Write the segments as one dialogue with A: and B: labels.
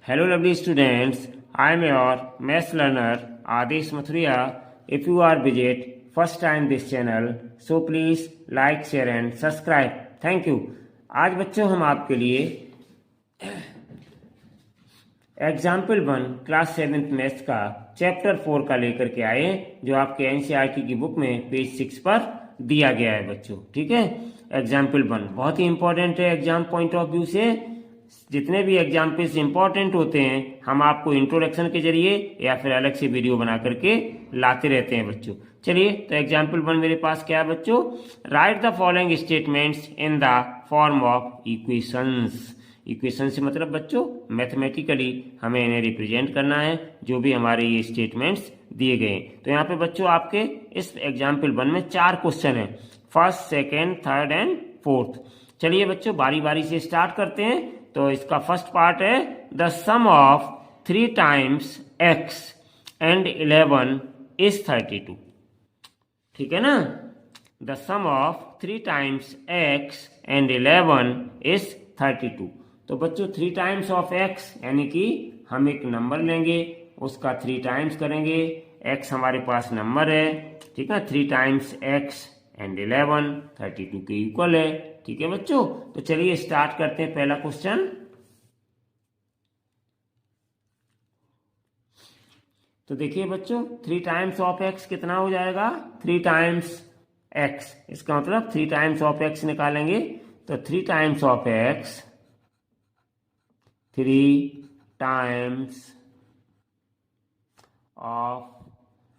A: Hello lovely students, I am your maths learner Adesh Mathuria. If you are visit first time this channel, so please like, share and subscribe. Thank you. आज बच्चों हम आपके लिए example 1 class 7th maths का chapter 4 का लेकर के आए, जो आपके एनसीईआरटी की बुक में पेज 6 पर दिया गया है बच्चों। ठीक है, एग्जाम्पल 1 बहुत ही इंपॉर्टेंट है एग्जाम पॉइंट ऑफ व्यू से। जितने भी एग्जाम्पल्स इंपॉर्टेंट होते हैं हम आपको इंट्रोडक्शन के जरिए या फिर अलग से वीडियो बना करके लाते रहते हैं बच्चों। चलिए, तो एग्जाम्पल 1 मेरे पास क्या है बच्चों, right the following statements in the form of equations. Equation से मतलब बच्चों मैथमेटिकली हमें इन्हें रिप्रेजेंट करना है, जो भी हमारे ये स्टेटमेंट्स दिए गए। तो यहाँ पे बच्चों आपके इस एग्जाम्पल 1 में 4 क्वेश्चन है, first, second, third and fourth. चलिए बच्चों बारी बारी से स्टार्ट करते हैं। तो इसका फर्स्ट पार्ट है the sum of 3 times x and 11 is 32। ठीक है ना, the sum of 3 times x and 11 is 32। तो बच्चों 3 टाइम्स ऑफ x यानी कि हम एक नंबर लेंगे, उसका 3 टाइम्स करेंगे। x हमारे पास नंबर है, ठीक है, 3 टाइम्स x एंड 11 32 के इक्वल है। ठीक है बच्चों, तो चलिए स्टार्ट करते हैं पहला क्वेश्चन। तो देखिए बच्चों 3 टाइम्स ऑफ x कितना हो जाएगा, 3 टाइम्स x, इसका मतलब 3 टाइम्स ऑफ x निकालेंगे। तो 3 times of x, 3 times of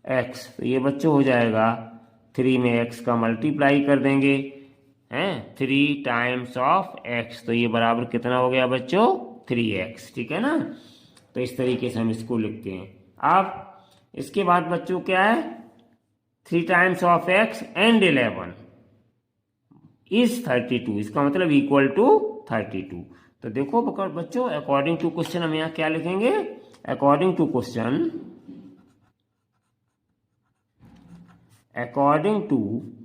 A: x, तो ये बच्चों हो जाएगा 3 में x का मल्टीप्लाई कर देंगे हैं, 3 टाइम्स ऑफ x, तो ये बराबर कितना हो गया बच्चों, 3x। ठीक है ना, तो इस तरीके से हम इसको लिखते हैं। अब इसके बाद बच्चों क्या है, 3 times of x and 11 is 32, इसका मतलब इक्वल टू 32। तो देखो बच्चों अकॉर्डिंग टू क्वेश्चन हम यहाँ क्या लिखेंगे, according to question, according to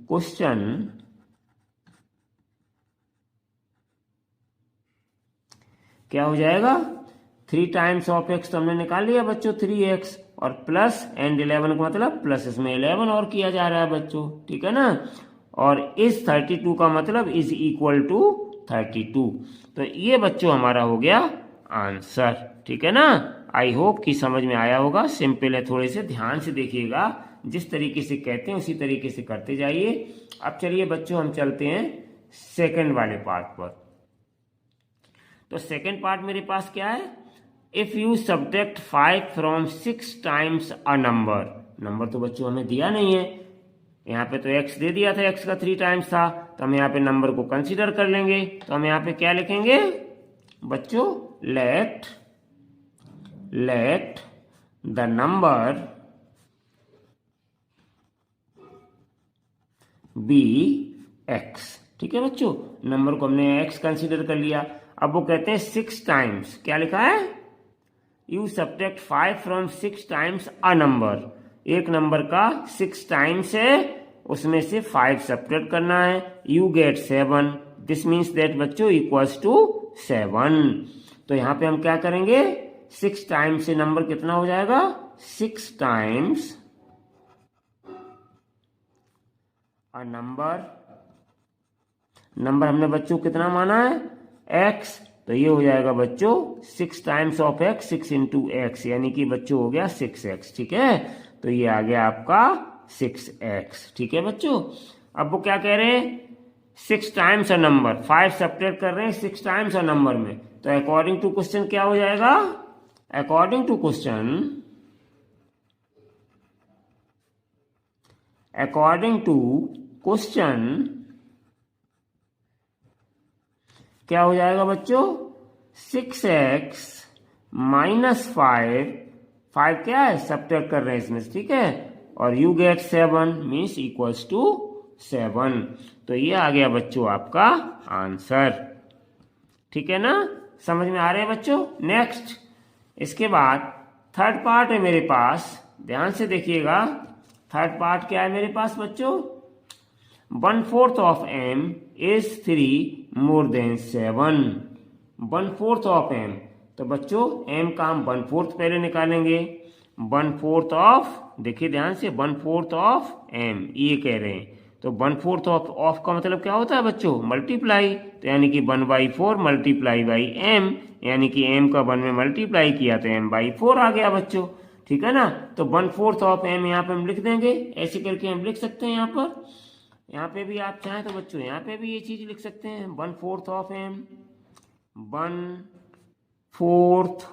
A: question क्या हो जाएगा, 3 टाइम्स ऑफ x तो हमने निकाल लिया बच्चों 3x, और प्लस एंड 11 का मतलब प्लस इसमें 11 और किया जा रहा है बच्चों। ठीक है ना, और इस 32 का मतलब इज इक्वल टू 32। तो ये बच्चों हमारा हो गया आंसर। ठीक है ना, आई होप कि समझ में आया होगा। सिंपल है, थोड़े से ध्यान से देखिएगा, जिस तरीके से कहते हैं उसी तरीके से करते जाइए। अब चलिए बच्चों हम चलते हैं सेकंड वाले पार्ट पर। तो सेकंड पार्ट मेरे पास क्या है, if you subtract 5 from 6 times a number. Number तो बच्चों हमें दिया नहीं है, यहाँ पे तो x दे दिया था, x का 3 टाइम्स था, तो हम यहाँ पे नंबर को कंसीडर कर लेंगे। तो हम यहाँ पे क्या लिखेंगे बच्चों, let the number be x। ठीक है बच्चों, नंबर को हमने x कंसीडर कर लिया। अब वो कहते हैं 6 टाइम्स, क्या लिखा है, you subtract 5 from 6 times a number. एक नंबर का 6 टाइम्स है, उसमें से 5 सब्ट्रैक्ट करना है, you get 7। This means that बच्चों इक्वल्स टू 7। तो यहां पे हम क्या करेंगे, 6 टाइम्स से नंबर कितना हो जाएगा, 6 टाइम्स अ नंबर, नंबर हमने बच्चों कितना माना है, x, तो ये हो जाएगा बच्चों 6 times of x, 6 into x, यानी कि बच्चों हो गया 6x। ठीक है, तो ये आ गया आपका 6x। ठीक है बच्चों, अब वो क्या कह रहे हैं, 6 टाइम्स अ नंबर, 5 सब्ट्रैक्ट कर रहे हैं 6 टाइम्स अ नंबर में। तो अकॉर्डिंग टू क्वेश्चन क्या हो जाएगा, according to question, according to question क्या हो जाएगा बच्चों, 6x माइनस 5 क्या है, सब्ट्रैक्ट कर रहे हैं इसमें, ठीक है, और you get 7 means equals to 7। तो ये आ गया बच्चों आपका आंसर। ठीक है ना, समझ में आ रहे हैं बच्चों। नेक्स्ट, इसके बाद थर्ड पार्ट है मेरे पास, ध्यान से देखिएगा। थर्ड पार्ट क्या है मेरे पास बच्चों, 1/4 of m is 3 more than 7। 1/4 of m, तो बच्चों m का हम 1/4 पहले निकालेंगे। 1/4 ऑफ, देखिए ध्यान से, 1/4 ऑफ m ये कह रहे हैं। तो 1/4 ऑफ का मतलब क्या होता है बच्चों? मल्टीप्लाई। तो यानी कि 1/4 मल्टीप्लाई बाई m, यानी कि m का 1 में मल्टीप्लाई किया तो m/4 आ गया बच्चों। ठीक है ना? तो 1/4 ऑफ m यहाँ पे हम लिख देंगे, ऐसे करके हम लिख सकते हैं यहाँ पर। यहाँ पे भी आप चाहें तो बच्चों यहाँ पे भी ये चीज लिख सकते हैं, 1/4 ऑफ m, 1/4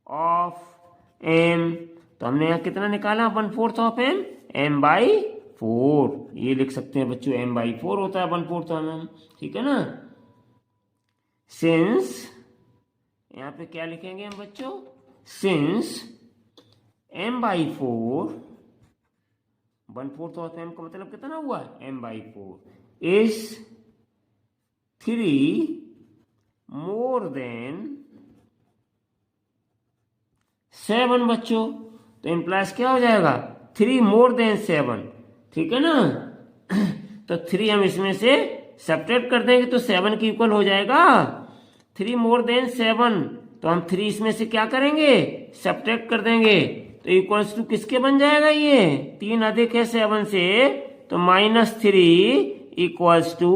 A: ऑफ m। तो हमने यहाँ कितना निकाला? 1/4 ऑफ m, m/4 ये लिख सकते हैं बच्चों, m/4 होता है 1/4 ऑफ m। ठीक है ना? सिंस, यहाँ पे क्या लिखेंगे हम बच्चों? सिंस m/4, 1/4 ऑफ m का मतलब कितना हुआ? m/4 इज 3 मोर देन 7 बच्चों। तो इम्प्लाइज क्या हो जाएगा? 3 मोर देन 7। ठीक है ना? तो 3 हम इसमें से सब्ट्रैक्ट कर देंगे तो 7 के इक्वल हो जाएगा 3 मोर देन 7। तो हम 3 इसमें से क्या करेंगे? सब्ट्रैक्ट कर देंगे। तो इक्वल्स टू किसके बन जाएगा? ये 3 अधिक है 7 से, तो -3 इक्वल्स टू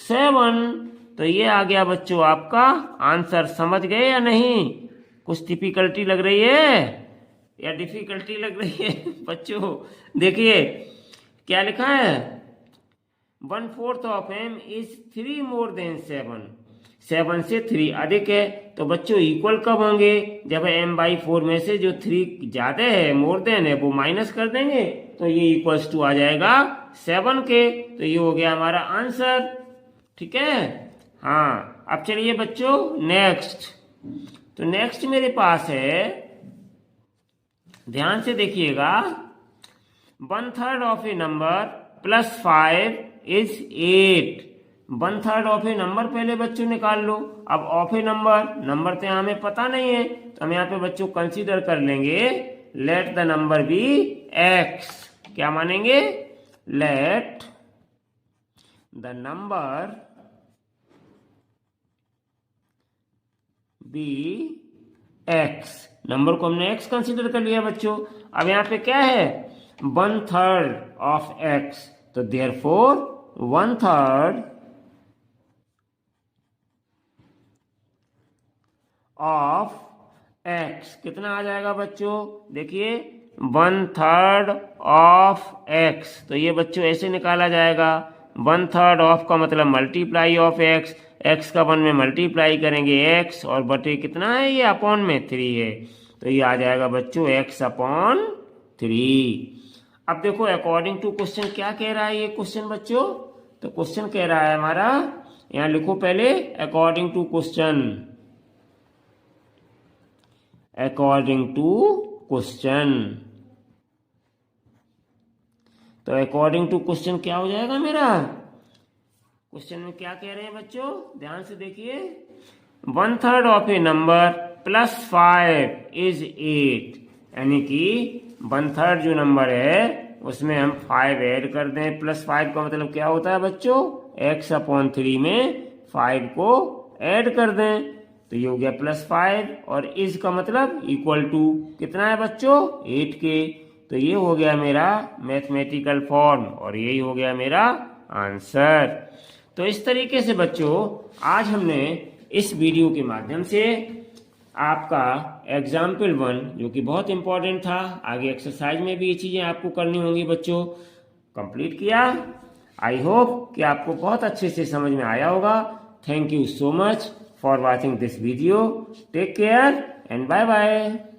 A: 7। तो ये आ गया बच्चों आपका आंसर। समझ गए या नहीं? कुछ डिफिकल्टी लग रही है या डिफिकल्टी लग रही है बच्चों? देखिए क्या लिखा है, 1/4 of m is 3 more than 7। 7 से 3 अधिक है, तो बच्चों इक्वल कब होंगे? जब m/4 में से जो 3 ज्यादा है, मोर देन है, वो माइनस कर देंगे तो ये इक्वल्स टू आ जाएगा 7 के। तो ये हो गया हमारा आंसर। ठीक है? हाँ, अब चलिए बच्चों नेक्स्ट। तो नेक्स्ट मेरे पास है, ध्यान से देखिएगा, 1/3 of A number +5 is 8। 1/3 of A number पहले बच्चों निकाल लो। अब ऑफ ए नंबर तो हमें पता नहीं है, तो हम यहाँ पे बच्चों कंसीडर कर लेंगे, let the number be x। क्या मानेंगे? Let the number be x। Number को हमने x कंसीडर कर लिया बच्चों। अब यहाँ पे क्या है? 1/3 ऑफ x। तो देयरफॉर 1/3 ऑफ x कितना आ जाएगा बच्चों? देखिए 1/3 ऑफ x, तो ये बच्चों ऐसे निकाला जाएगा। 1/3 ऑफ का मतलब मल्टीप्लाई ऑफ x, x का 1 में मल्टीप्लाई करेंगे x, और बटे कितना है ये? अपॉन में 3 है। तो ये आ जाएगा बच्चों x/3। अब देखो अकॉर्डिंग टू क्वेश्चन क्या कह रहा है ये क्वेश्चन बच्चों? तो क्वेश्चन कह रहा है हमारा, यहाँ लिखो पहले according to question. According to question, तो अकॉर्डिंग टू क्वेश्चन क्या हो जाएगा मेरा? क्वेश्चन में क्या कह रहे हैं बच्चों? ध्यान से देखिए, 1/3 ऑफ ए नंबर +5 इज 8। यानी कि 1/3 जो नंबर है उसमें हम 5 ऐड कर दें। +5 का मतलब क्या होता है बच्चों? x/3 में 5 को ऐड कर दें, तो ये हो गया +5। और इज का मतलब इक्वल टू कितना है बच्चों? 8 के। तो ये हो गया मेरा मैथमेटिकल फॉर्म, और यही हो गया मेरा आंसर। तो इस तरीके से बच्चों आज हमने इस वीडियो के माध्यम से आपका एग्जाम्पल 1, जो कि बहुत इंपॉर्टेंट था, आगे एक्सरसाइज में भी ये चीज़ें आपको करनी होंगी बच्चों, कंप्लीट किया। आई होप कि आपको बहुत अच्छे से समझ में आया होगा। Thank you so much for watching this video. Take care and bye bye.